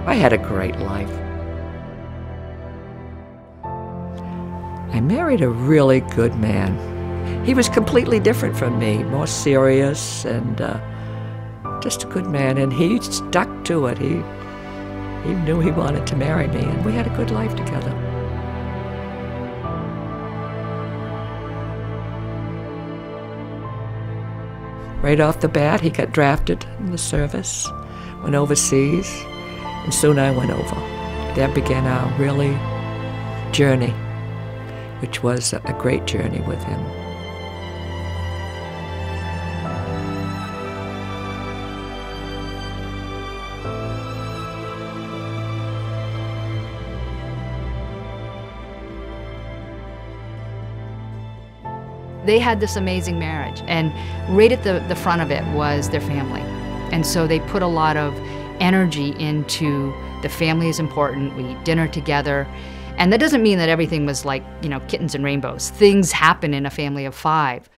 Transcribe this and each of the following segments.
I had a great life. I married a really good man. He was completely different from me, more serious and just a good man, and he stuck to it. He knew he wanted to marry me, and we had a good life together. Right off the bat, he got drafted in the service, went overseas, and soon I went over. That began our really journey, which was a great journey with him. They had this amazing marriage, and right at the front of it was their family. And so they put a lot of energy into the family is important, we eat dinner together. And that doesn't mean that everything was like, you know, kittens and rainbows. Things happen in a family of 5.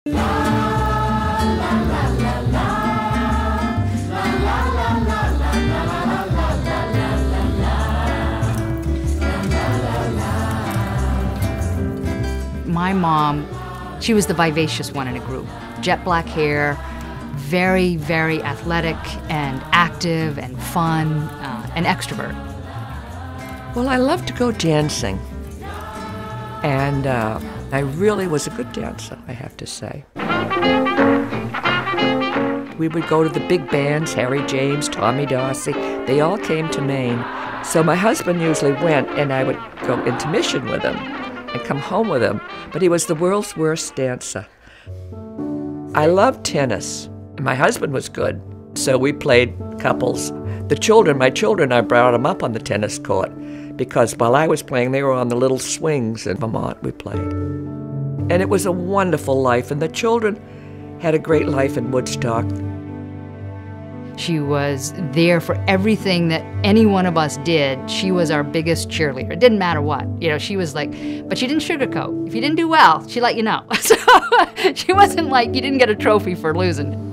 My mom, she was the vivacious one in a group. Jet black hair, very, very athletic and active and fun, an extrovert. Well, I loved to go dancing, and I really was a good dancer, I have to say. We would go to the big bands, Harry James, Tommy Dorsey. They all came to Maine. So my husband usually went, and I would go into mission with him and come home with him. But he was the world's worst dancer. I loved tennis, and my husband was good. So we played couples. My children, I brought them up on the tennis court because while I was playing, they were on the little swings in Vermont we played. And it was a wonderful life, and the children had a great life in Woodstock. She was there for everything that any one of us did. She was our biggest cheerleader. It didn't matter what. You know, she was like, but she didn't sugarcoat. If you didn't do well, she let you know. So she wasn't like, you didn't get a trophy for losing.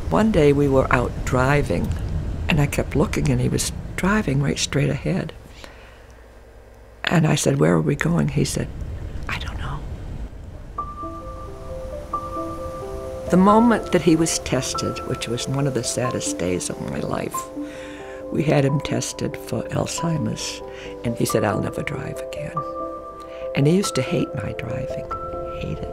One day we were out driving, and I kept looking, and he was driving right straight ahead. And I said, "Where are we going?" He said, "I don't know." The moment that he was tested, which was one of the saddest days of my life, we had him tested for Alzheimer's, and he said, "I'll never drive again." And he used to hate my driving, hate it.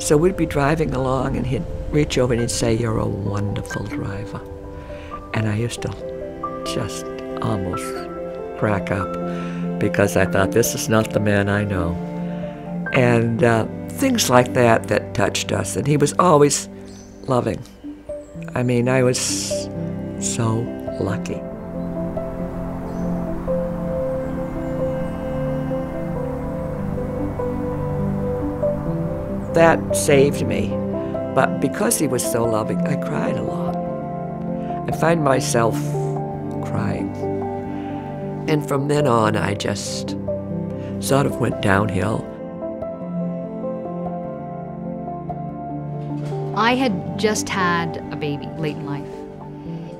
So we'd be driving along, and he'd reach over and he'd say, "You're a wonderful driver." And I used to just almost crack up because I thought, this is not the man I know. And things like that that touched us. And he was always loving. I mean, I was so lucky. That saved me. But because he was so loving, I cried a lot. I find myself crying. And from then on, I just sort of went downhill. I had just had a baby late in life.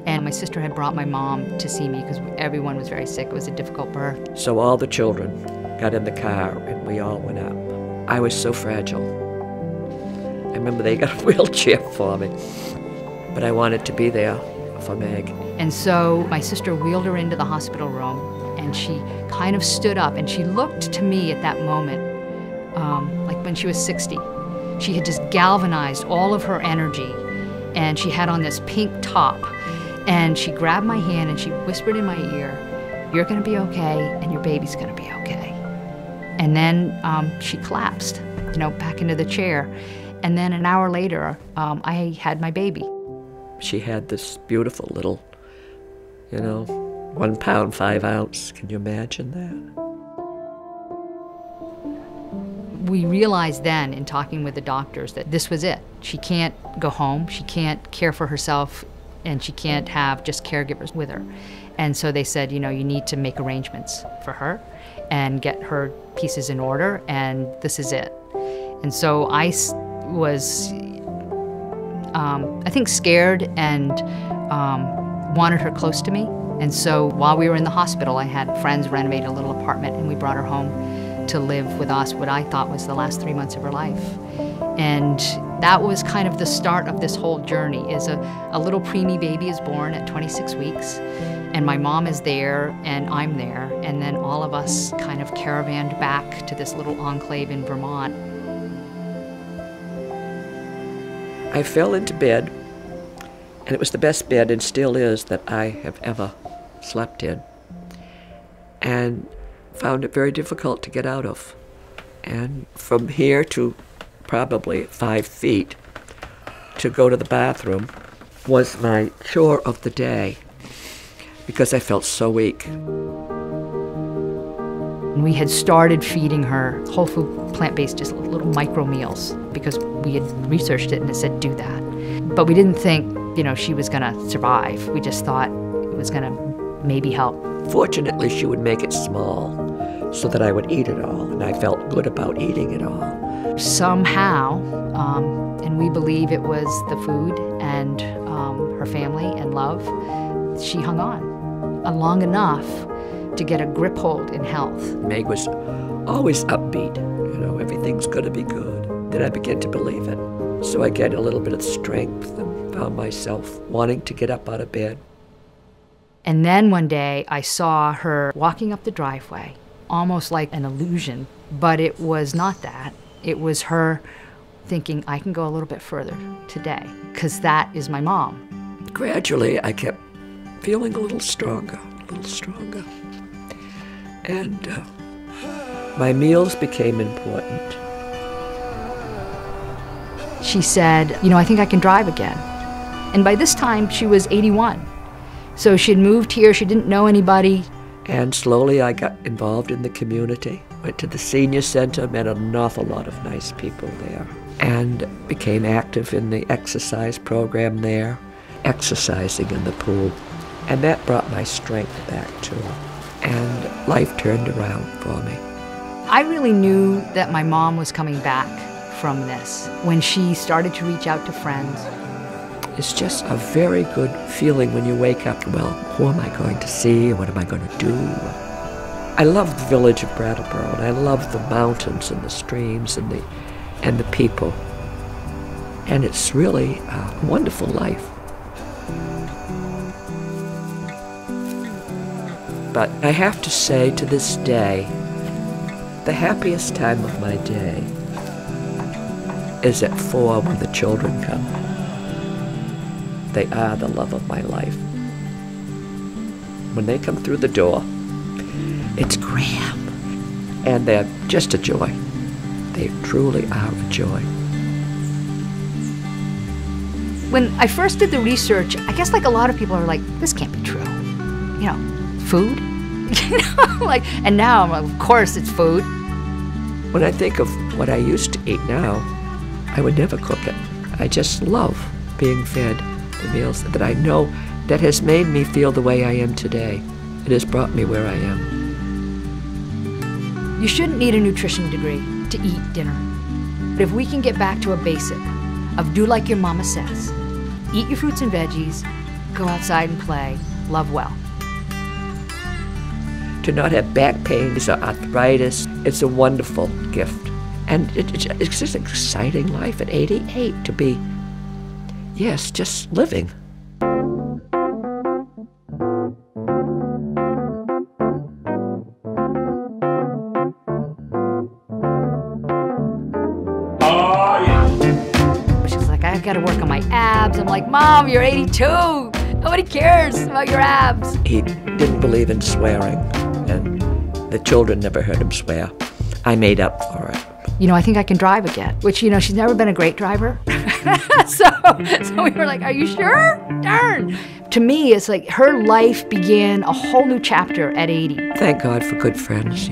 And my sister had brought my mom to see me because everyone was very sick. It was a difficult birth. So all the children got in the car and we all went up. I was so fragile. I remember they got a wheelchair for me, but I wanted to be there for Meg. And so my sister wheeled her into the hospital room, and she kind of stood up, and she looked to me at that moment like when she was 60. She had just galvanized all of her energy, and she had on this pink top, and she grabbed my hand and she whispered in my ear, "You're gonna be okay, and your baby's gonna be okay." And then she collapsed, you know, back into the chair. And then an hour later, I had my baby. She had this beautiful little, 1 pound, 5 ounce. Can you imagine that? We realized then in talking with the doctors that this was it. She can't go home, she can't care for herself, and she can't have just caregivers with her. And so they said, you need to make arrangements for her and get her pieces in order, and this is it. And so I was I think, scared and wanted her close to me. And so while we were in the hospital, I had friends renovate a little apartment, and we brought her home to live with us what I thought was the last 3 months of her life. And that was kind of the start of this whole journey. Is a little preemie baby is born at 26 weeks, and my mom is there, and I'm there, and then all of us kind of caravanned back to this little enclave in Vermont. I fell into bed, and it was the best bed, and still is, that I have ever slept in, and found it very difficult to get out of. And from here to probably 5 feet to go to the bathroom was my chore of the day, because I felt so weak. We had started feeding her whole food, plant-based, just little micro meals, because we had researched it and it said do that. But we didn't think, she was gonna survive. We just thought it was gonna maybe help. Fortunately, she would make it small so that I would eat it all, and I felt good about eating it all. Somehow, and we believe it was the food and her family and love, she hung on long enough to get a grip hold in health. Meg was always upbeat, everything's gonna be good. Then I began to believe it. So I get a little bit of strength and found myself wanting to get up out of bed. And then one day I saw her walking up the driveway, almost like an illusion, but it was not that. It was her thinking, I can go a little bit further today, because that is my mom. Gradually, I kept feeling a little stronger. And my meals became important. She said, I think I can drive again. And by this time, she was 81. So she had moved here, she didn't know anybody. And slowly I got involved in the community. Went to the senior center, met an awful lot of nice people there, and became active in the exercise program there, exercising in the pool. And that brought my strength back too. And life turned around for me. I really knew that my mom was coming back from this when she started to reach out to friends. It's just a very good feeling when you wake up. Well, who am I going to see? What am I going to do? I love the village of Brattleboro, and I love the mountains and the streams and the people. And it's really a wonderful life. But I have to say, to this day, the happiest time of my day is at 4 when the children come. They are the love of my life. When they come through the door, it's Graham. And they're just a joy. They truly are a joy. When I first did the research, I guess like a lot of people are like, this can't be true. Food? And now I'm like, of course it's food. When I think of what I used to eat now, I would never cook it. I just love being fed the meals that I know that has made me feel the way I am today. It has brought me where I am. You shouldn't need a nutrition degree to eat dinner. But if we can get back to a basic of do like your mama says, eat your fruits and veggies, go outside and play, love well. To not have back pains or arthritis, it's a wonderful gift. And it's just an exciting life at 88 to be, yes, just living. She's like, I've got to work on my abs. I'm like, Mom, you're 82. Nobody cares about your abs. He didn't believe in swearing, and the children never heard him swear. I made up for it. I think I can drive again, which, she's never been a great driver. so we were like, are you sure? Darn. To me, it's like her life began a whole new chapter at 80. Thank God for good friends,